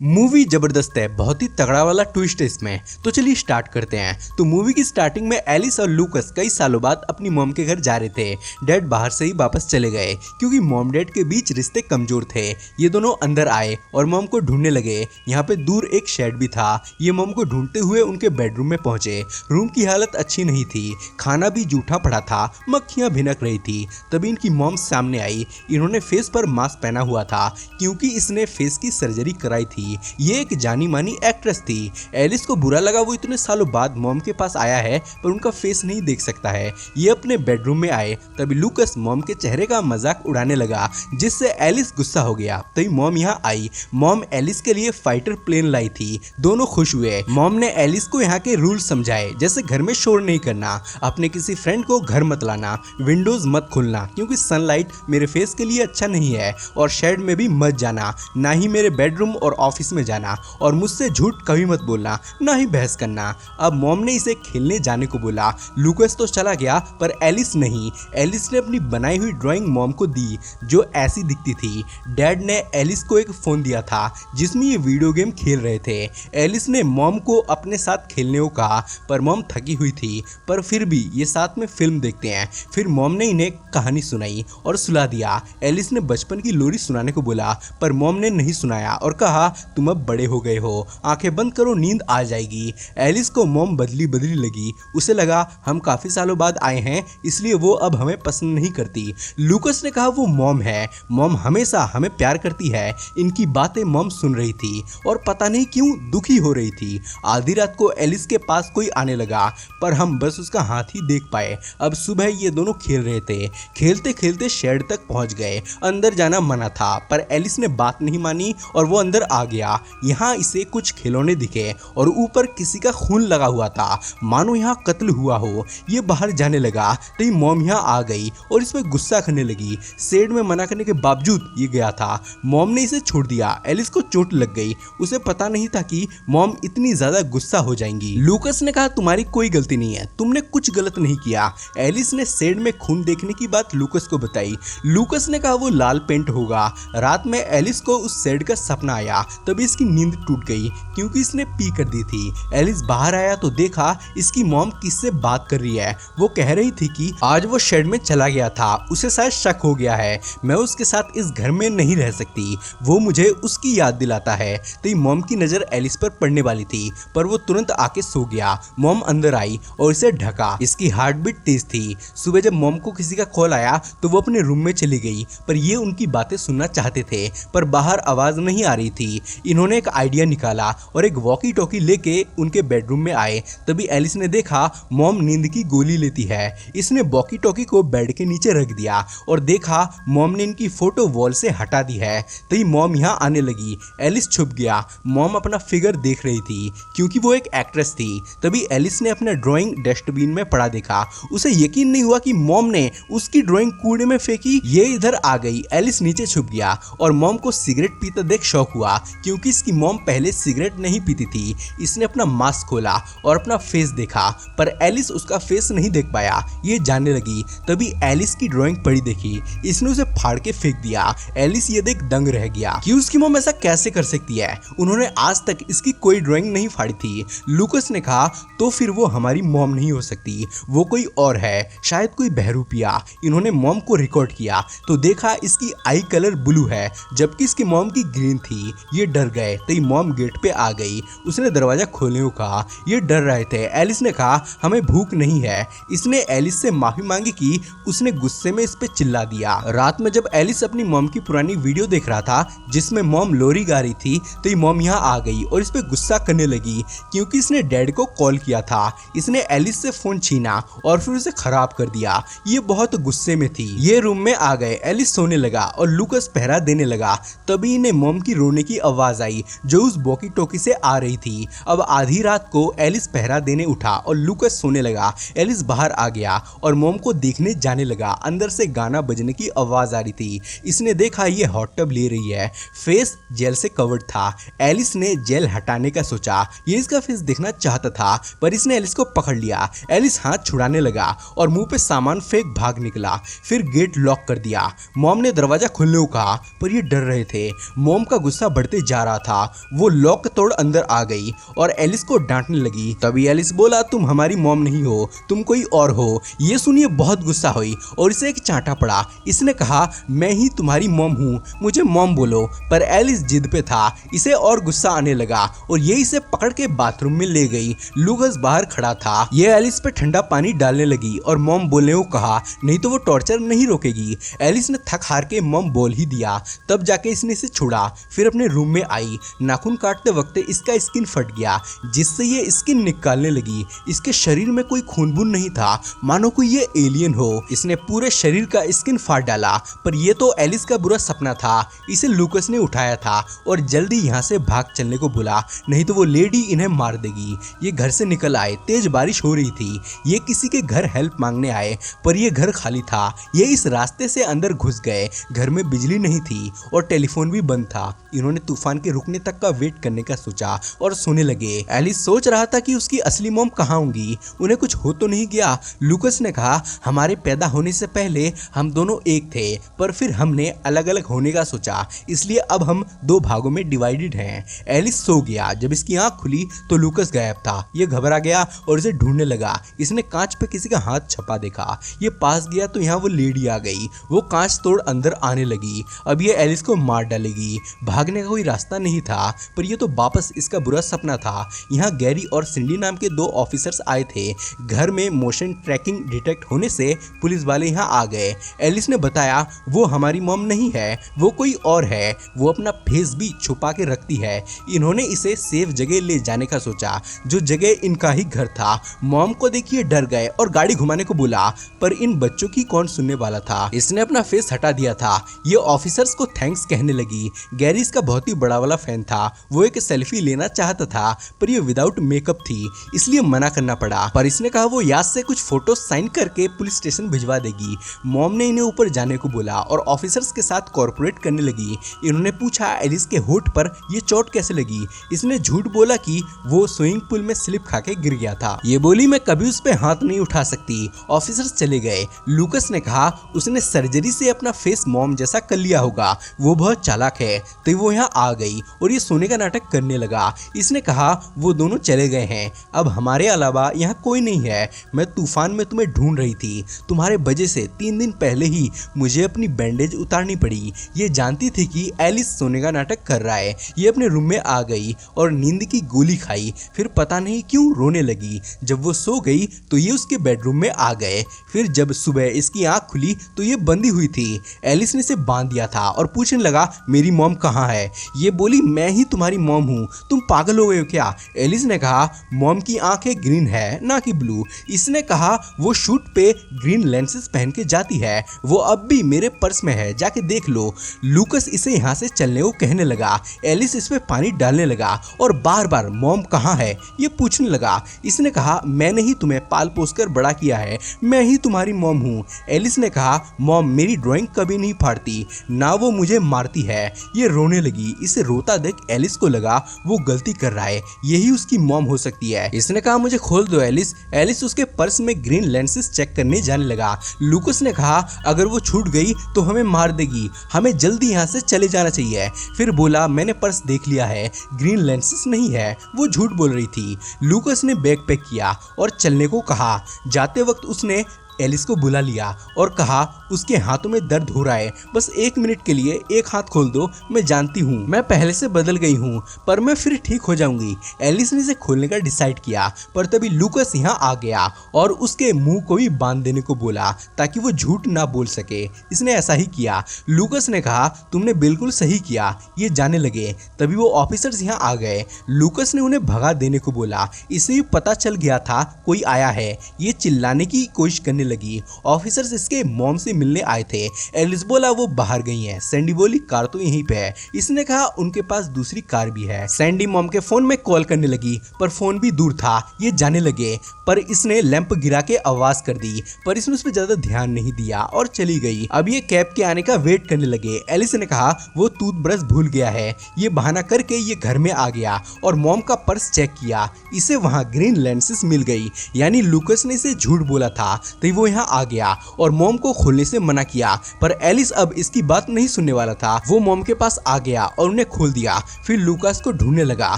Movie जबरदस्त है, बहुत ही तगड़ा वाला ट्विस्ट है इसमें। तो चलिए स्टार्ट करते हैं। तो मूवी की स्टार्टिंग में एलिस और लूकस कई सालों बाद अपनी मॉम के घर जा रहे थे। डैड बाहर से ही वापस चले गए क्योंकि मॉम डैड के बीच रिश्ते कमजोर थे। ये दोनों अंदर आए और मॉम को ढूंढने लगे। यहाँ पे दूर एक शेड भी था। ये मॉम को ढूंढते हुए उनके बेडरूम में पहुंचे। रूम की हालत अच्छी नहीं थी, खाना भी जूठा पड़ा था, मक्खियां भिनक रही थी। तभी इनकी मॉम सामने आई। इन्होंने फेस पर मास्क पहना हुआ था क्योंकि इसने फेस की सर्जरी कराई थी। ये एक जानी मानी एक्ट्रेस थी। एलिस को बुरा लगा वो इतने सालों बाद मॉम के पास आया है पर उनका फेस नहीं देख सकता है। ये अपने बेडरूम में आए तभी लूकस मॉम के चेहरे का मजाक उड़ाने लगा जिससे एलिस गुस्सा हो गया। तभी मॉम यहाँ आई। मॉम एलिस के लिए फाइटर प्लेन लाई थी। दोनों खुश हुए। मॉम ने एलिस को यहाँ के रूल समझाए, जैसे घर में शोर नहीं करना, अपने किसी फ्रेंड को घर मत लाना, विंडोज मत खोलना क्योंकि सनलाइट मेरे फेस के लिए अच्छा नहीं है, और शेड में भी मत जाना, ना ही मेरे बेडरूम और ऑफिस में जाना, और मुझसे झूठ कभी मत बोलना, ना ही बहस करना। अब मॉम ने इसे खेलने जाने को बोला। लूकस तो चला गया पर एलिस नहीं। एलिस ने अपनी बनाई हुई ड्राइंग मॉम को दी जो ऐसी दिखती थी। डैड ने एलिस को एक फोन दिया था जिसमें ये वीडियो गेम खेल रहे थे। एलिस ने मॉम को अपने साथ खेलने को कहा पर मॉम थकी हुई थी, पर फिर भी ये साथ में फिल्म देखते हैं। फिर मॉम ने इन्हें कहानी सुनाई और सुला दिया। एलिस ने बचपन की लोरी सुनाने को बोला पर मॉम ने नहीं सुनाया और कहा तुम अब बड़े हो गए हो, आंखें बंद करो, नींद आ जाएगी। एलिस को मॉम बदली बदली लगी। उसे लगा हम काफी सालों बाद आए हैं इसलिए वो अब हमें पसंद नहीं करती। लूकस ने कहा वो मॉम है, मॉम हमेशा हमें प्यार करती है। इनकी बातें मॉम सुन रही थी और पता नहीं क्यों दुखी हो रही थी। आधी रात को एलिस के पास कोई आने लगा पर हम बस उसका हाथ ही देख पाए। अब सुबह ये दोनों खेल रहे थे। खेलते खेलते शेड तक पहुंच गए। अंदर जाना मना था पर एलिस ने बात नहीं मानी और वो अंदर आ गया। यहाँ इसे कुछ खिलौने दिखे और ऊपर किसी का खून लगा हुआ था, मानो यहाँ कत्ल हुआ हो। ये बाहर जाने लगा तभी मॉम यहाँ आ गई और इस पे गुस्सा करने लगी। शेड में मना करने के बावजूद ये गया था। मॉम ने इसे छोड़ दिया। एलिस को चोट लग गई। उसे पता नहीं था कि मॉम इतनी ज्यादा गुस्सा हो जाएंगी। लूकस ने कहा तुम्हारी कोई गलती नहीं है, तुमने कुछ गलत नहीं किया। एलिस ने शेड में खून देखने की बात लूकस को बताई। लूकस ने कहा वो लाल पेंट होगा। रात में एलिस को उस शेड का सपना आया तभी इसकी नींद टूट गई क्योंकि इसने पी कर दी थी। एलिस बाहर आया तो देखा इसकी मॉम किससे बात कर रही है। वो कह रही थी कि आज वो शेड में चला गया था, उसे शायद शक हो गया है, मैं उसके साथ इस घर में नहीं रह सकती, वो मुझे उसकी याद दिलाता है। तो मॉम की नजर एलिस पर पड़ने वाली थी पर वो तुरंत आके सो गया। मॉम अंदर आई और इसे ढका। इसकी हार्ट बीट तेज थी। सुबह जब मॉम को किसी का कॉल आया तो वो अपने रूम में चली गई पर ये उनकी बातें सुनना चाहते थे पर बाहर आवाज नहीं आ रही थी। इन्होंने एक आइडिया निकाला और एक वॉकी टॉकी लेके उनके बेडरूम में आए। तभी एलिस ने देखा मॉम नींद की गोली लेती है। इसने वॉकी टॉकी को बेड के नीचे रख दिया और देखा मॉम ने इनकी फोटो वॉल से हटा दी है। तभी मॉम यहाँ आने लगी। एलिस छुप गया। मॉम अपना फिगर देख रही थी क्योंकि वो एक एक्ट्रेस थी। तभी एलिस ने अपना ड्राइंग डस्टबिन में पड़ा देखा। उसे यकीन नहीं हुआ कि मॉम ने उसकी ड्राइंग कूड़े में फेंकी। ये इधर आ गई। एलिस नीचे छुप गया और मॉम को सिगरेट पीते देख शौक हुआ क्योंकि इसकी मॉम पहले सिगरेट नहीं पीती थी। इसने अपना मास्क खोला और अपना फेस देखा पर एलिस उसका फेस नहीं देख पाया। ये जानने लगी। तभी एलिस की ड्राइंग पड़ी देखी। इसने उसे फाड़ के फेंक दिया। एलिस ये देख दंग रह गया कि उसकी मॉम ऐसा कैसे कर सकती है। उन्होंने आज तक इसकी कोई ड्राइंग नहीं फाड़ी थी। लूकस ने कहा तो फिर वो हमारी मॉम नहीं हो सकती, वो कोई और है, शायद कोई बहरूपिया। इन्होंने मॉम को रिकॉर्ड किया तो देखा इसकी आई कलर ब्लू है जबकि इसकी मॉम की ग्रीन थी। ये डर गए। तभी मॉम गेट पे आ गई। उसने दरवाजा खोलने को कहा। ये डर रहे थे। एलिस ने कहा हमें भूख नहीं है। इसने एलिस से माफी मांगी कि उसने गुस्से में इस पे चिल्ला दिया। रात में जब एलिस अपनी मॉम की पुरानी वीडियो देख रहा था जिसमें मॉम लोरी गा रही थी तो ये मॉम यहाँ आ गई और इस पे गुस्सा करने लगी क्योंकि इसने डैड को कॉल किया था। इसने एलिस से फोन छीना और फिर उसे खराब कर दिया। ये बहुत गुस्से में थी। ये रूम में आ गए। एलिस सोने लगा और लूकस पहरा देने लगा। तभी इन्हें मॉम की रोने की आवाज आई जो उस वॉकी टॉकी से आ रही थी। अब आधी रात को एलिस पहरा देने उठा और लूकस सोने लगा। एलिस बाहर आ गया और मॉम को देखने जाने लगा। अंदर से गाना बजने की आवाज आ रही थी। इसने देखा ये हॉट टब ले रही है। फेस जेल से कवर्ड था। एलिस ने जेल हटाने का सोचा। ये इसका फेस देखना चाहता था पर इसने एलिस को पकड़ लिया। एलिस हाथ छुड़ाने लगा और मुंह पे सामान फेंक भाग निकला। फिर गेट लॉक कर दिया। मॉम ने दरवाजा खोलने को कहा पर ये डर रहे थे। मॉम का गुस्सा बढ़ते जा रहा था वो लॉक तोड़ अंदर आ गई और एलिस को डांटने लगी। तभी एलिस बोला, तुम हमारी मॉम नहीं हो, तुम कोई और हो। ये सुनिए बहुत गुस्सा हुई और इसे एक चांटा पड़ा। इसने कहा, मैं ही तुम्हारी मॉम हूँ, मुझे मॉम बोलो। पर एलिस जिद पे था। इसे और गुस्सा आने लगा और ये इसे पकड़ के बाथरूम में ले गई। लूकस बाहर खड़ा था। ये एलिस पे ठंडा पानी डालने लगी और मॉम बोलने को कहा, नहीं तो वो टॉर्चर नहीं रोकेगी। एलिस ने थक हार के मॉम बोल ही दिया। तब जाके इसने इसे छोड़ा। फिर अपने रूम में आई। नाखून काटते वक्त इसका स्किन फट गया जिससे ये स्किन निकालने लगी। इसके शरीर में कोई खून-बून नहीं था, मानो कोई ये एलियन हो। इसने पूरे शरीर का स्किन फाड़ डाला। पर ये तो एलिस का बुरा सपना था। इसे लूकस ने उठाया था और जल्दी यहाँ से भाग चलने को बोला, नहीं तो वो लेडी इन्हें मार देगी। ये घर से निकल आए। तेज बारिश हो रही थी। ये किसी के घर हेल्प मांगने आए पर ये घर खाली था। ये इस रास्ते से अंदर घुस गए। घर में बिजली नहीं थी और टेलीफोन भी बंद था। इन्होंने तूफान के रुकने तक का वेट करने का सोचा और सोने लगे। एलिस सोच रहा था कि उसकी असली मॉम कहाँ होंगी, उन्हें कुछ हो तो नहीं गया। लूकस ने कहा, हमारे पैदा होने से पहले हम दोनों एक थे पर फिर हमने अलग अलग होने का सोचा, इसलिए अब हम दो भागों में डिवाइडेड हैं। एलिस सो गया। जब इसकी आंख खुली तो लूकस गायब था। ये घबरा गया और इसे ढूंढने लगा। इसने कांच पे किसी का हाथ छपा देखा। ये पास गया तो यहाँ वो लेडी आ गई। वो कांच तोड़ अंदर आने लगी। अब ये एलिस को मार डालेगी। भागने का कोई रास्ता नहीं था पर ये तो वापस इसका बुरा सपना था। यहाँ गैरी और सिंडी नाम के दो ऑफिसर्स आए थे। घर में मोशन ट्रैकिंग डिटेक्ट होने से पुलिस वाले यहाँ आ गए। एलिस ने बताया, वो हमारी मॉम नहीं है, वो कोई और है। वो अपना फेस भी छुपा के रखती है। इन्होंने इसे सेफ जगह ले जाने का सोचा जो जगह इनका ही घर था। मॉम को देखिए डर गए और गाड़ी घुमाने को बोला पर इन बच्चों की कौन सुनने वाला था। इसने अपना फेस हटा दिया था। ये ऑफिसर्स को थैंक्स कहने लगी। गैरी इसका बहुत ही बड़ा वाला फैन था। वो एक सेल्फी लेना चाहता था पर ये विदाउट मेकअप थी इसलिए मना करना पड़ा। पर इसने कहा वो याद से कुछ फोटो साइन करके पुलिस स्टेशन भिजवा देगी। मॉम ने इन्हें ऊपर जाने को बोला और ऑफिसर्स के साथ कॉर्पोरेट करने लगी। इन्होंने पूछा एलिस के होठ पर ये चोट कैसे लगी। इसने झूठ बोला कि वो स्विमिंग पूल में स्लिप खा के गिर गया था। ये बोली, मैं कभी उस पे हाथ नहीं उठा सकती। ऑफिसर्स चले गए। लूकस ने कहा उसने सर्जरी से अपना फेस मॉम जैसा कर लिया होगा, वो बहुत चालाक है। तो वो यहाँ आ गई और ये सोने का नाटक करने लगा। इसने कहा वो दोनों चले गए हैं, अब हमारे अलावा यहाँ कोई नहीं है। मैं तूफान में तुम्हें ढूंढ रही थी। तुम्हारे वजह से 3 दिन पहले ही मुझे अपनी बैंडेज उतारनी पड़ी। ये जानती थी कि एलिस सोने का नाटक कर रहा है। ये अपने रूम में आ गई और नींद की गोली खाई। फिर पता नहीं क्यों रोने लगी। जब वो सो गई तो ये उसके बेडरूम में आ गए। फिर जब सुबह इसकी आंख खुली तो ये बंधी हुई थी। एलिस ने इसे बांध दिया था और पूछने लगा, मेरी मॉम कहाँ है। ये बोली, मैं ही तुम्हारी मॉम हूँ, तुम पागल हो गए हो क्या। एलिस ने कहा, मॉम की आंखें ग्रीन है ना कि ब्लू। इसने कहा, वो शूट पे ग्रीन लेंसेज पहन के जाती है, वो अब भी मेरे पर्स में है, जाके देख लो। लूकस इसे यहाँ से चलने को कहने लगा। एलिस इस पे पानी डालने लगा और बार बार मॉम कहाँ है ये पूछने लगा। इसने कहा, मैंने ही तुम्हें पाल पोस कर बड़ा किया है, मैं ही तुम्हारी मॉम हूँ। एलिस ने कहा, मॉम मेरी ड्राइंग कभी नहीं फाड़ती, ना वो मुझे मारती है। ये रोने लगी। इसे रोता देख एलिस को लगा वो गलती कर रहा है, यही उसकी मॉम हो सकती है। इसने कहा, मुझे खोल दो एलिस। एलिस उसके पर्स में ग्रीन लेंसेज चेक करने जाने लगा। लूकस ने कहा, अगर वो छूट गई तो हमें मार देगी, हमें जल्दी यहाँ से चले जाना चाहिए। फिर बोला, मैंने पर्स देख लिया है, ग्रीन लेंसेज नहीं है। वो झूठ बोल रही थी। लूकस ने बैग पैक किया और चलने को कहा। जाते वक्त उसने एलिस को बुला लिया और कहा, उसके हाथों में दर्द हो रहा है, बस 1 मिनट के लिए एक हाथ खोल दो। मैं जानती हूँ मैं पहले से बदल गई हूँ पर मैं फिर ठीक हो जाऊंगी। एलिस ने इसे खोलने का डिसाइड किया पर तभी लूकस यहाँ आ गया और उसके मुंह को भी बांध देने को बोला ताकि वो झूठ ना बोल सके। इसने ऐसा ही किया। लूकस ने कहा, तुमने बिल्कुल सही किया। ये जाने लगे। तभी वो ऑफिसर्स यहाँ आ गए। लूकस ने उन्हें भगा देने को बोला। इसे भी पता चल गया था कोई आया है। ये चिल्लाने की कोशिश करने लगी। ऑफिसर्स इसके मॉम से मिलने आए थे। एलिस बोला वो बाहर गई हैं। सैंडी बोली कार तो यहीं पे है। इसने कहा उनके पास दूसरी कार भी है। सैंडी मॉम के फोन में कॉल करने लगी पर फोन भी दूर था। ये जाने लगे पर इसने लैंप गिरा के आवाज कर दी पर इसने उस पर ज्यादा ध्यान नहीं दिया और चली गई। अब ये कैब के आने का वेट करने लगे। एलिस ने कहा वो टूथब्रश भूल गया है। ये बहाना करके ये घर में आ गया और मॉम का पर्स चेक किया। इसे वहां ग्रीन लेंसेज मिल गई, यानी लूकस ने इसे झूठ बोला था। तो वो यहाँ आ गया और मॉम को खोलने से मना किया, पर एलिस अब इसकी बात नहीं सुनने वाला था। वो मॉम के पास आ गया और उन्हें खोल दिया। फिर लूकास को ढूंढने लगा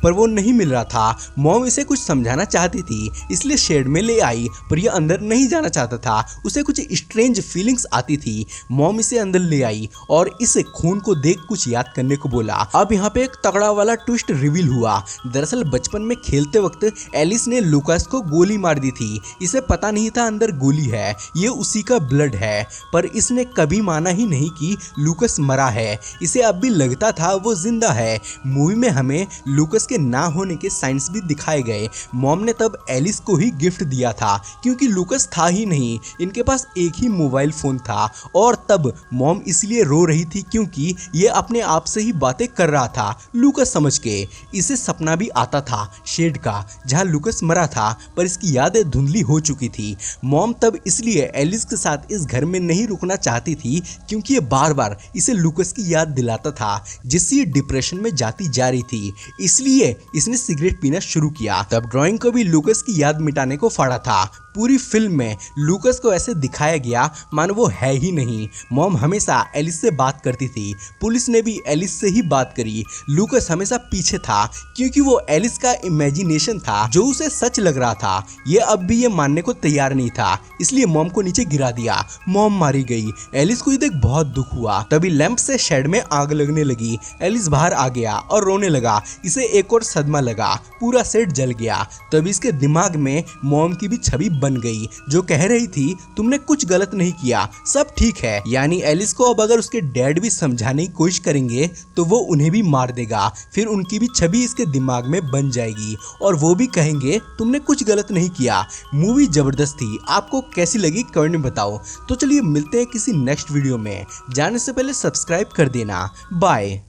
पर वो नहीं मिल रहा था। मॉम इसे कुछ समझाना चाहती थी इसलिए शेड में ले आई, पर यह अंदर नहीं जाना चाहता था। उसे कुछ स्ट्रेंज फीलिंग्स आती थी। मॉम इसे अंदर ले आई और इस खून को देख कुछ याद करने को बोला। अब यहाँ पे एक तगड़ा वाला ट्विस्ट रिवील हुआ। दरअसल बचपन में खेलते वक्त एलिस ने लूकास को गोली मार दी थी। इसे पता नहीं था अंदर गोली है, ये उसी का ब्लड है, पर इसने कभी माना ही नहीं कि लूकास मरा है। इसे अब भी लगता था वो जिंदा है। मूवी में हमें लूकास के ना होने के साइंस भी दिखाए गए। मॉम ने तब एलिस को ही गिफ्ट दिया था क्योंकि लूकास था ही नहीं, इनके पास एक ही मोबाइल फोन था। और तब मॉम इसलिए रो रही थी क्योंकि ये अपने आप से ही बातें कर रहा था लूकास समझ के। इसे सपना भी आता था शेड का जहां लूकास मरा था, पर इसकी यादें धुंधली हो चुकी थी। मॉम तब इसलिए एलिस के साथ इस घर में नहीं रुकना चाहती थी क्योंकि ये बार बार इसे लूकास की याद दिलाता था, जिससे ये डिप्रेशन में जाती जा रही थी। इसलिए इसने सिगरेट पीना शुरू किया। तब ड्राइंग को भी लूकास की याद मिटाने को फाड़ा था। पूरी फिल्म में लूकास को ऐसे दिखाया गया मानो वो है ही नहीं। मॉम हमेशा एलिस से बात करती थी, पुलिस ने भी एलिस से ही बात करी। लूकास हमेशा पीछे था क्योंकि वो एलिस का इमेजिनेशन था जो उसे सच लग रहा था। ये अब भी ये मानने को तैयार नहीं था, इसलिए मॉम को नीचे गिरा दिया। मॉम मारी गई। एलिस को ये देख बहुत दुख हुआ। तभी लैंप से शेड में आग लगने लगी। एलिस बाहर आ गया और रोने लगा। इसे एक और सदमा लगा, पूरा सेट जल गया। तभी इसके दिमाग में मॉम की भी छवि बन गई जो कह रही थी तुमने कुछ गलत नहीं किया, सब ठीक है। यानी एलिस को अब अगर उसके डैड भी समझाने की कोशिश करेंगे तो वो उन्हें भी मार देगा। फिर उनकी भी छवि इसके दिमाग में बन जाएगी और वो भी कहेंगे तुमने कुछ गलत नहीं किया। मूवी जबरदस्त थी। आपको कैसी लगी कमेंट में बताओ। तो चलिए मिलते हैं किसी नेक्स्ट वीडियो में। जाने से पहले सब्सक्राइब कर देना। बाय।